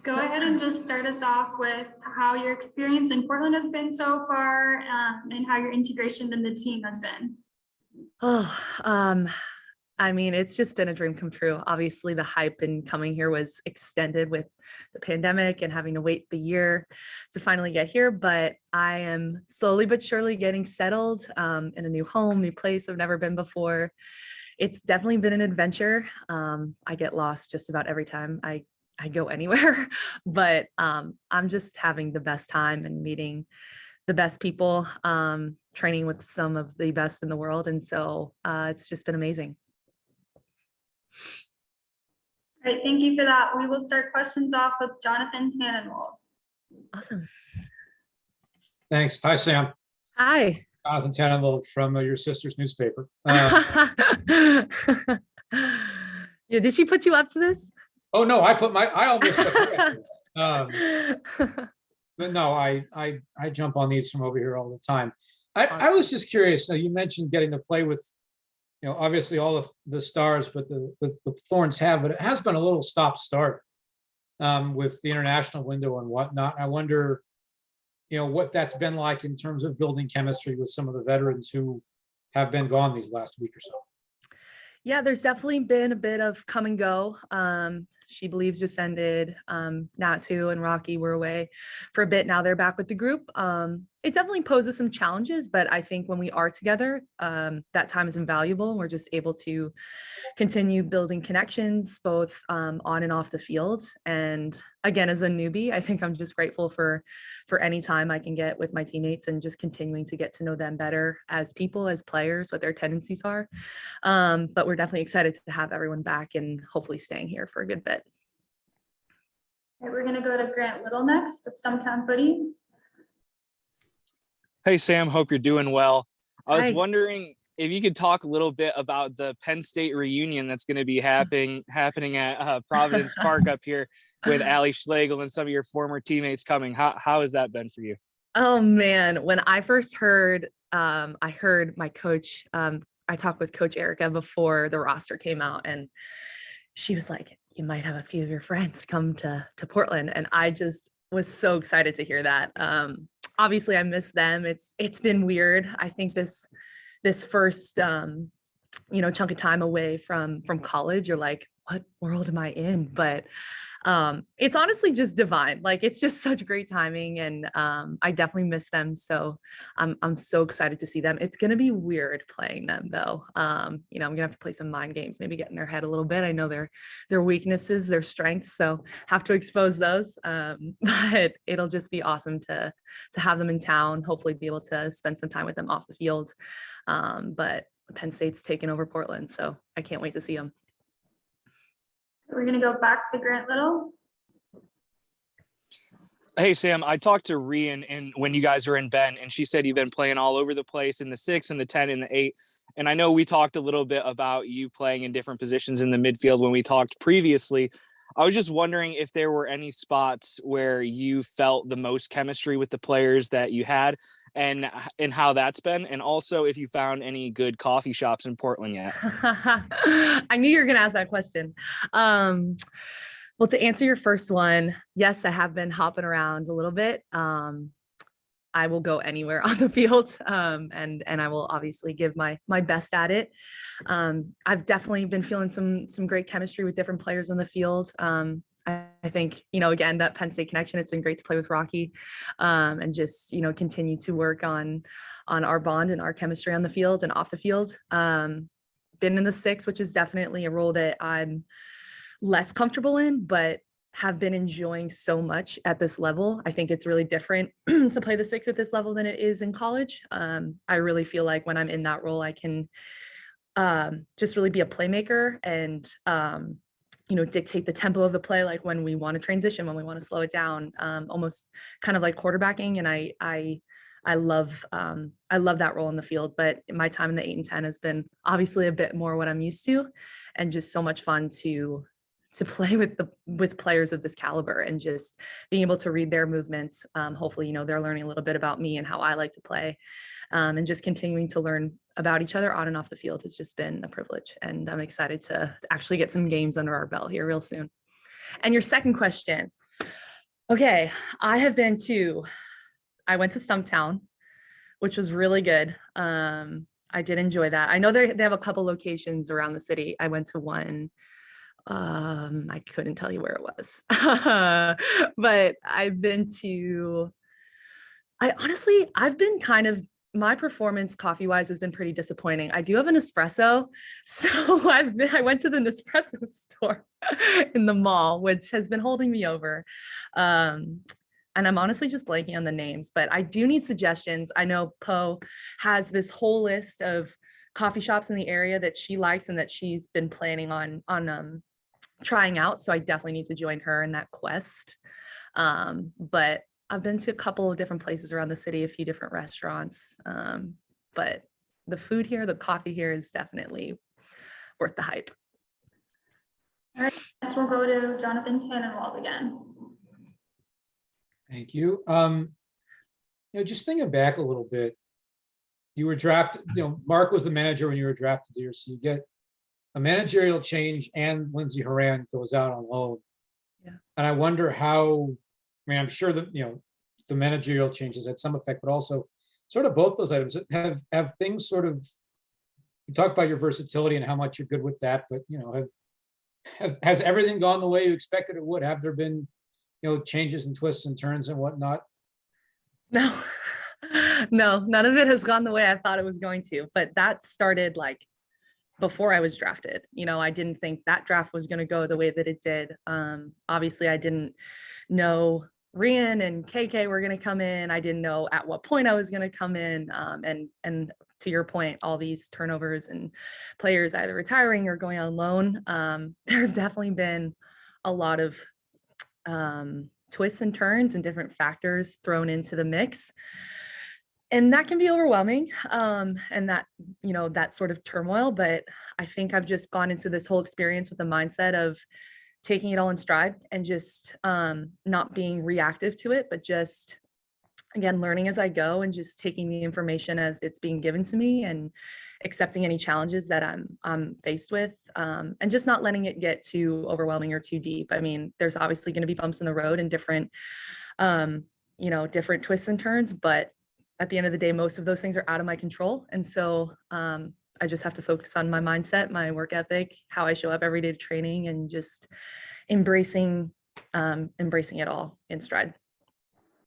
Go ahead and just start us off with how your experience in Portland has been so far, and how your integration in the team has been. I mean, it's just been a dream come true. Obviously, the hype in coming here was extended with the pandemic and having to wait the year to finally get here. But I am slowly but surely getting settled in a new home, new place I've never been before. It's definitely been an adventure. I get lost just about every time I go anywhere, but I'm just having the best time and meeting the best people, training with some of the best in the world. And so it's just been amazing. All right, thank you for that. We will start questions off with Jonathan Tannenwald. Awesome. Thanks. Hi, Sam. Hi. Jonathan Tannenwald from your sister's newspaper. Yeah, did she put you up to this? Oh no, I almost put her up to it. But no, I jump on these from over here all the time. I was just curious. You mentioned getting to play with, obviously all of the stars, but the Thorns but it has been a little stop-start with the international window and whatnot. I wonder, what that's been like in terms of building chemistry with some of the veterans who have been gone these last week or so. Yeah, there's definitely been a bit of come and go. She Believes just ended. Natu and Rocky were away for a bit. Now they're back with the group. It definitely poses some challenges, but I think when we are together, that time is invaluable. And we're just able to continue building connections both on and off the field. And again, as a newbie, I think I'm just grateful for any time I can get with my teammates and just continuing to get to know them better as people, as players, what their tendencies are. But we're definitely excited to have everyone back and hopefully staying here for a good bit. Okay, we're going to go to Grant Little next of Stumptown Footy. Hey, Sam, hope you're doing well. I was Hi. wondering if you could talk a little bit about the Penn State reunion that's going to be happening at Providence Park up here with Allie Schlegel and some of your former teammates coming. How has that been for you? Oh man, when I first heard, I heard my coach, I talked with Coach Erica before the roster came out, and she was like, you might have a few of your friends come to Portland. And I just was so excited to hear that. Obviously I miss them. It's been weird. I think this first, chunk of time away from college, you're like, what world am I in? But it's honestly just divine. Like, it's just such great timing, and I definitely miss them. So I'm so excited to see them. It's going to be weird playing them though. I'm gonna have to play some mind games, maybe get in their head a little bit. I know their weaknesses, their strengths, so have to expose those. But it'll just be awesome to have them in town, hopefully be able to spend some time with them off the field. But Penn State's taken over Portland, so I can't wait to see them. We're going to go back to Grant Little. Hey, Sam, I talked to Rian and when you guys were in Ben, and she said you've been playing all over the place in the 6 and the 10 and the 8. And I know we talked a little bit about you playing in different positions in the midfield when we talked previously. I was just wondering if there were any spots where you felt the most chemistry with the players that you had, and how that's been, and also if you found any good coffee shops in Portland yet. I knew you were going to ask that question. Well, to answer your first one, yes, I have been hopping around a little bit. I will go anywhere on the field, and I will obviously give my best at it. I've definitely been feeling some great chemistry with different players on the field. I think, again, that Penn State connection, it's been great to play with Rocky, and just, continue to work on our bond and our chemistry on the field and off the field. Been in the 6, which is definitely a role that I'm less comfortable in, but have been enjoying so much at this level. I think it's really different to play the 6 at this level than it is in college. I really feel like when I'm in that role, I can just really be a playmaker and, dictate the tempo of the play, like when we want to transition, when we want to slow it down, almost kind of like quarterbacking. And I love that role in the field, but my time in the 8 and 10 has been obviously a bit more what I'm used to, and just so much fun to play with players of this caliber and just being able to read their movements. Hopefully, they're learning a little bit about me and how I like to play, and just continuing to learn about each other on and off the field has just been a privilege. And I'm excited to actually get some games under our belt here real soon. And your second question, Okay, I went to Stumptown, which was really good. I did enjoy that. I know they have a couple locations around the city. I went to one. I couldn't tell you where it was, but I've been kind of, my performance coffee wise has been pretty disappointing. I do have an espresso. So I went to the Nespresso store in the mall, which has been holding me over. And I'm honestly just blanking on the names, but I do need suggestions. I know Poe has this whole list of coffee shops in the area that she likes and that she's been planning on trying out. So I definitely need to join her in that quest. But I've been to a couple of different places around the city, a few different restaurants. But the food here, the coffee here is definitely worth the hype. All right, next we'll go to Jonathan Tannenwald again. Thank you. Just thinking back a little bit, you were drafted, Mark was the manager when you were drafted here. So you get a managerial change and Lindsey Horan goes out on loan. Yeah. And I wonder how, I'm sure that, the managerial changes had some effect, but also sort of both those items have things sort of, you talk about your versatility and how much you're good with that, but, has everything gone the way you expected it would? Have there been, changes and twists and turns and whatnot? No, no, none of it has gone the way I thought it was going to, but that started like before I was drafted. I didn't think that draft was going to go the way that it did. Obviously I didn't know Rian and KK were going to come in. I didn't know at what point I was going to come in. And to your point, all these turnovers and players either retiring or going on loan. There have definitely been a lot of twists and turns and different factors thrown into the mix. And that can be overwhelming, and that sort of turmoil. But I think I've just gone into this whole experience with the mindset of taking it all in stride and just not being reactive to it, but just, again, learning as I go and just taking the information as it's being given to me and accepting any challenges that I'm faced with, and just not letting it get too overwhelming or too deep. There's obviously going to be bumps in the road and different twists and turns, but at the end of the day, most of those things are out of my control. And so I just have to focus on my mindset, my work ethic, how I show up every day to training, and just embracing it all in stride.